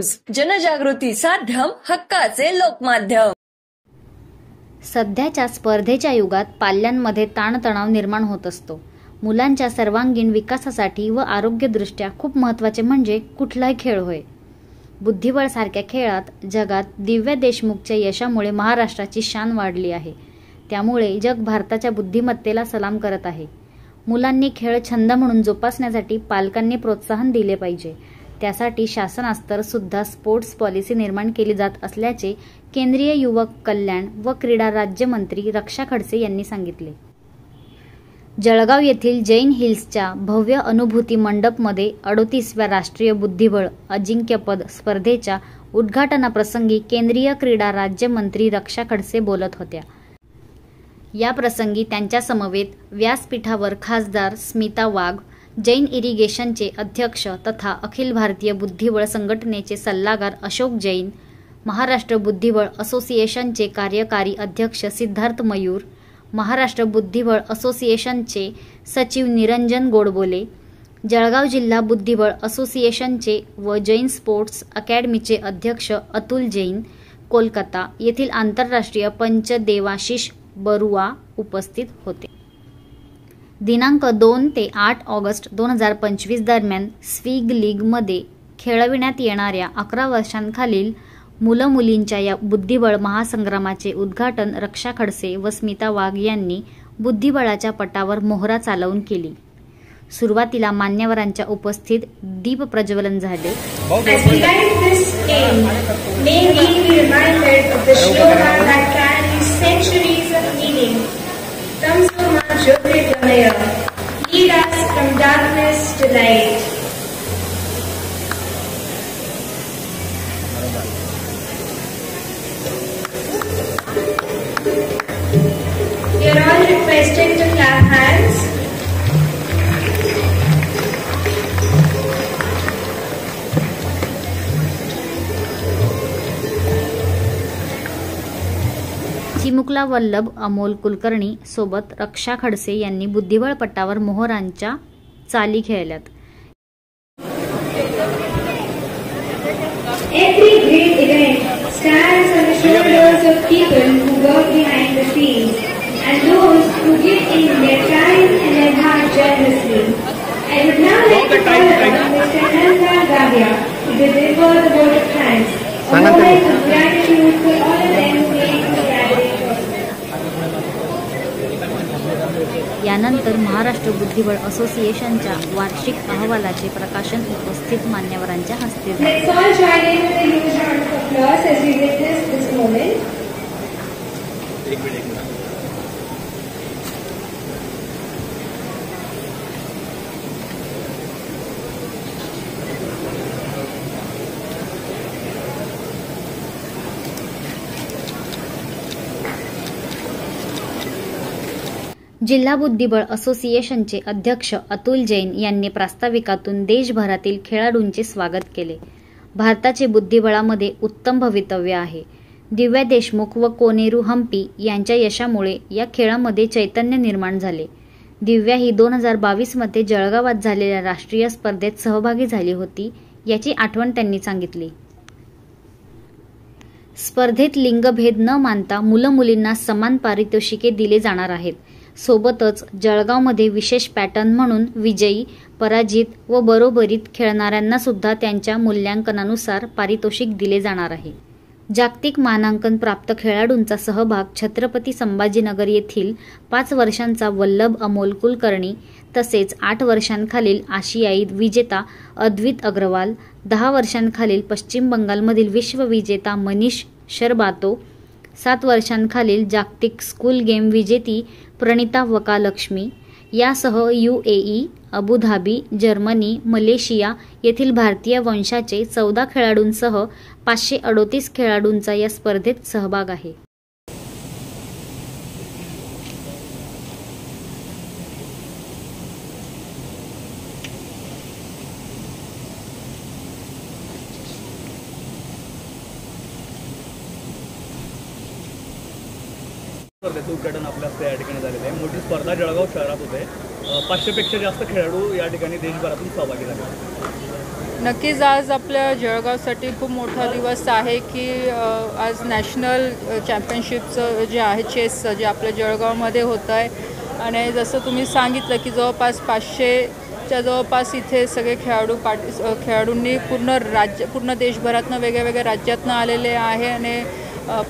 News, जनजागृती साध्यम, हक्काचे लोकमाध्यम। सध्याच्या स्पर्धेच्या युगात पाल्यांमध्ये ताणतणाव निर्माण होत असतो। मुलांच्या सर्वांगीण विकासासाठी व आरोग्यदृष्ट्या खूप महत्त्वाचे म्हणजे कुठलाही खेळ होय। बुद्धिबळ सारख्या खेळात जगात दिव्या देशमुखच्या यशामुळे महाराष्ट्राची शान वाढली आहे। त्यामुळे जग भारताच्या बुद्धिमत्तेला सलाम करत आहे। मुलांनी खेळ छंद म्हणून जोपासण्यासाठी पालकांनी प्रोत्साहन दिले पाहिजे। त्यासाठी शासनास्तर सुद्धा स्पोर्ट्स पॉलिसी निर्माण केली जात असल्याचे केंद्रीय युवक कल्याण व क्रीडा राज्यमंत्री रक्षा खडसे यांनी सांगितले। जळगाव येथील जैन हिल्सच्या भव्य अनुभूती मंडपमध्ये 38व्या राष्ट्रीय बुद्धिबळ अजिंक्यपद स्पर्धेच्या उद्घाटनाप्रसंगी केंद्रीय क्रीडा राज्यमंत्री रक्षा खडसे बोलत होत्या। या प्रसंगी त्यांच्या समवेत व्यासपीठावर खासदार स्मिता वाघ, जैन इरिगेशनचे अध्यक्ष तथा अखिल भारतीय बुद्धिबळ संघटनेचे सल्लागार अशोक जैन, महाराष्ट्र बुद्धिबळ असोसिएशनचे कार्यकारी अध्यक्ष सिद्धार्थ मयूर, महाराष्ट्र बुद्धिबळ असोसिएशनचे सचिव निरंजन गोडबोले, जळगाव जिल्हा बुद्धिबळ असोसिएशनचे व जैन स्पोर्ट्स अकॅडमीचे अध्यक्ष अतुल जैन, कोलकाता येथील आंतरराष्ट्रीय पंच देवाशिष बरुआ उपस्थित होते। दिनांक 2 ते 8 ऑगस्ट 2025 दरम्यान स्विग लीगमध्ये खेळविण्यात येणाऱ्या 11 वर्षांखालील मुलं-मुलींच्या या बुद्धिबळ महासंग्रामाचे उद्घाटन रक्षा खडसे व स्मिता वाघ यांनी बुद्धिबळाच्या पटावर मोहरा चालवून केली। सुरुवातीला मान्यवरांच्या उपस्थित दीप प्रज्वलन झाले। Lead us from darkness to light. We are all requested to clap hands. चिमुकला Vallabh Amol Kulkarni सोबत रक्षा खडसे यांनी बुद्धिबळ पटावर मोहरांच्या चाली खेळल्यात। Every great event stands on the shoulders of people who work behind the scenes and those who give in their time and their heart generously. I would now like to call upon Mr. Nanda Gavia to deliver the vote of thanks, a moment of gratitude for all of them who made this gathering possible. यानंतर महाराष्ट्र बुद्धिबळ असोसिएशनच्या वार्षिक अहवालाचे प्रकाशन उपस्थित मान्यवरांच्या हस्ते झाले। Let's all join in with a huge round of applause as we witness this moment. जिल्हा बुद्धिबळ असोसिएशनचे अध्यक्ष अतुल जैन यांनी प्रास्ताविकातून देशभरातील खेळाडूंचे स्वागत केले। भारताचे बुद्धिबळामध्ये उत्तम भवितव्य आहे। दिव्या देशमुख व कोनेरू हम्पी यांच्या यशामुळे या खेळामध्ये चैतन्य निर्माण झाले। दिव्या ही 2022 मध्ये जळगावात झालेल्या राष्ट्रीय स्पर्धेत सहभागी झाली होती, याची आठवण त्यांनी सांगितली। स्पर्धेत लिंगभेद न मानता मुलं-मुलींना समान पारितोषिके दिले जाणार आहेत। सोबतच जळगावमध्ये विशेष पॅटर्न म्हणून विजयी, पराजित व बरोबरीत खेळणाऱ्यांना सुद्धा त्यांच्या मूल्यांकनानुसार पारितोषिक दिले जाणार आहे। जागतिक मानांकन प्राप्त खेळाडूंचा सहभाग छत्रपती संभाजीनगर येथील 5 वर्षांचा वल्लभ अमोल कुलकर्णी तसेच 8 वर्षांखालील आशियाई विजेता अद्वित अग्रवाल, 10 वर्षांखालील पश्चिम बंगालमधील विश्वविजेता मनीष शरबातो, 7 वर्षांखालील जागतिक स्कूल गेम विजेती प्रणिता वकालक्ष्मी यासह UAE, अबुधाबी, जर्मनी, मलेशिया येथील भारतीय वंशाचे 14 खेळाडूंसह 538 खेळाडूंचा या स्पर्धेत सहभाग आहे। स्पर्धेचं उद्घाटन आपल्या हस्ते या ठिकाणी झालेलं आहे। मोठी स्पर्धा जळगाव शहरात होते। 500 पेक्षा जास्त खेळाडू या ठिकाणी देशभरातून सहभागी झाले। नक्कीच आज आपल्या जळगावसाठी खूप मोठा दिवस आहे की आज नॅशनल चॅम्पियनशिपचं जे आहे चेसचं जे आपल्या जळगावमध्ये होतं आहे. आणि जसं तुम्ही सांगितलं की जवळपास 500च्या जवळपास इथे सगळे खेळाडूंनी पूर्ण देशभरातनं वेगळ्या राज्यातनं आलेले आहे आणि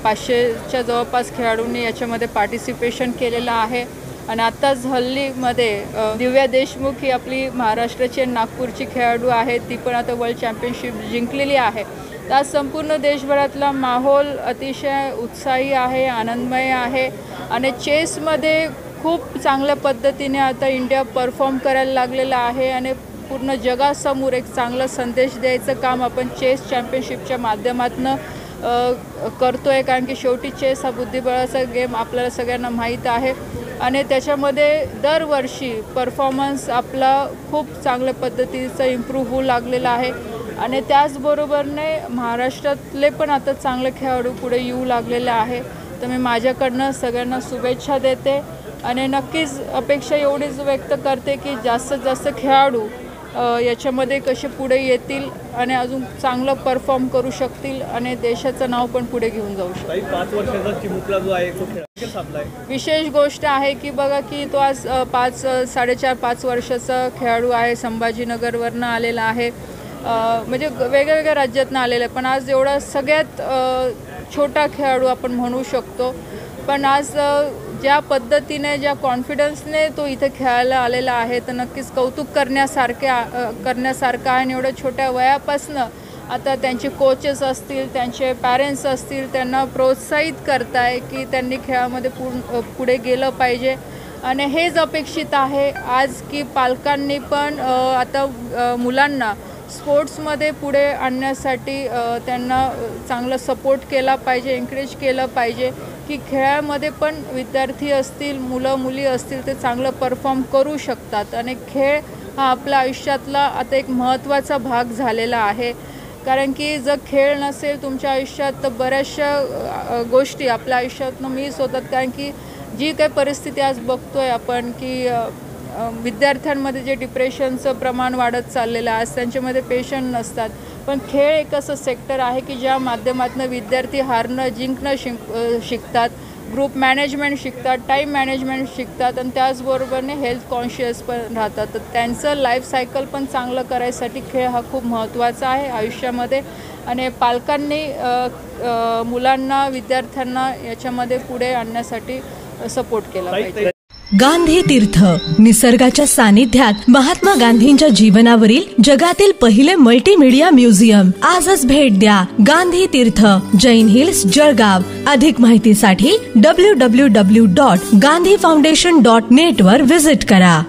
500च्या जवळपास खेळाडूंनी याच्यामध्ये पार्टिसिपेशन केलेलं आहे. आणि आत्ताच हल्लीमध्ये दिव्या देशमुख ही आपली महाराष्ट्राची नागपूरची खेळाडू आहे, ती पण आता वर्ल्ड चॅम्पियनशिप जिंकलेली आहे. तर आज संपूर्ण देशभरातला माहोल अतिशय उत्साही आहे, आनंदमय आहे आणि चेसमध्ये खूप चांगल्या पद्धतीने आता इंडिया परफॉर्म करायला लागलेला आहे आणि पूर्ण जगासमोर एक चांगला संदेश द्यायचं काम आपण चेस चॅम्पियनशिपच्या माध्यमातून करतो आहे. कारण की शेवटी चेस हा बुद्धिबळाचा गेम आपल्याला सगळ्यांना माहीत आहे आणि त्याच्यामध्ये दरवर्षी परफॉर्मन्स आपला खूप चांगल्या पद्धतीचा इम्प्रूव्ह होऊ लागलेला आहे आणि त्याचबरोबरने महाराष्ट्रातले पण आता चांगले खेळाडू पुढे येऊ लागलेले आहे. तर मी माझ्याकडनं सगळ्यांना शुभेच्छा देते आणि नक्कीच अपेक्षा एवढीच व्यक्त करते की जास्तीत जास्त खेळाडू याच्यामध्ये कसे पुढे येतील आणि अजून चांगलं परफॉर्म करू शकतील आणि देशाचं नाव पण पुढे घेऊन जाऊ शकतील. 5 वर्षाचा चिमुकला जो आहे तो खेळ साधलाय. विशेष गोष्ट आहे की बघा की तो आज 4.5 वर्षाचा खेळाडू आहे, संभाजीनगरवरनं आलेला आहे, म्हणजे वेगवेगळ्या राज्यातनं आलेला आहे. पण आज एवढा सगळ्यात छोटा खेळाडू आपण म्हणू शकतो. पण आज ज्या पद्धतीने ज्या कॉन्फिडन्सने तो इथे खेळायला आलेला आहे तर नक्कीच कौतुक करण्यासारखं आहे. आणि एवढ्या छोट्या वयापासनं आता त्यांचे कोचेस असतील, त्यांचे पॅरेंट्स असतील, त्यांना प्रोत्साहित करताय की त्यांनी खेळामध्ये पुढे गेलं पाहिजे आणि हेच अपेक्षित आहे आज की पालकांनी पण आता मुलांना स्पोर्ट्समध्ये पुढे आणण्यासाठी त्यांना चांगला सपोर्ट केला पाहिजे, एन्करेज केलं पाहिजे की खेळामध्ये पण विद्यार्थी असतील, मुलं मुली असतील ते चांगलं परफॉर्म करू शकतात. आणि खेळ हा आपल्या आयुष्यातला आता एक महत्त्वाचा भाग झालेला आहे. कारण की जर खेळ नसेल तुमच्या आयुष्यात तर बऱ्याचशा गोष्टी आपल्या आयुष्यातनं मिस होतात. कारण की जी काही परिस्थिती आज बघतोय आपण की विद्यार्थ्यांमध्ये जे डिप्रेशनचं प्रमाण वाढत चाललेलं आहे, आज त्यांच्यामध्ये पेशंट नसतात. पण खेळ एक असं सेक्टर आहे की ज्या माध्यमातून विद्यार्थी हारणं जिंकणं शिकतात, ग्रुप मॅनेजमेंट शिकतात, टाईम मॅनेजमेंट शिकतात आणि त्याचबरोबरने हेल्थ कॉन्शियस पण राहतात. तर त्यांचं लाईफ सायकल पण चांगलं करायसाठी खेळ हा खूप महत्त्वाचा आहे आयुष्यामध्ये. आणि पालकांनी मुलांना, विद्यार्थ्यांना याच्यामध्ये पुढे आणण्यासाठी सपोर्ट केला पाहिजे. गांधी तीर्थ, निसर्गाच्या सानिध्यात महात्मा गांधींच्या जीवनावरील जगातील पहिले मल्टीमीडिया म्युझियम. आजच भेट द्या. गांधी तीर्थ, जैन हिल्स, जळगाव. अधिक माहितीसाठी www.gandhifoundation.net वर व्हिजिट करा.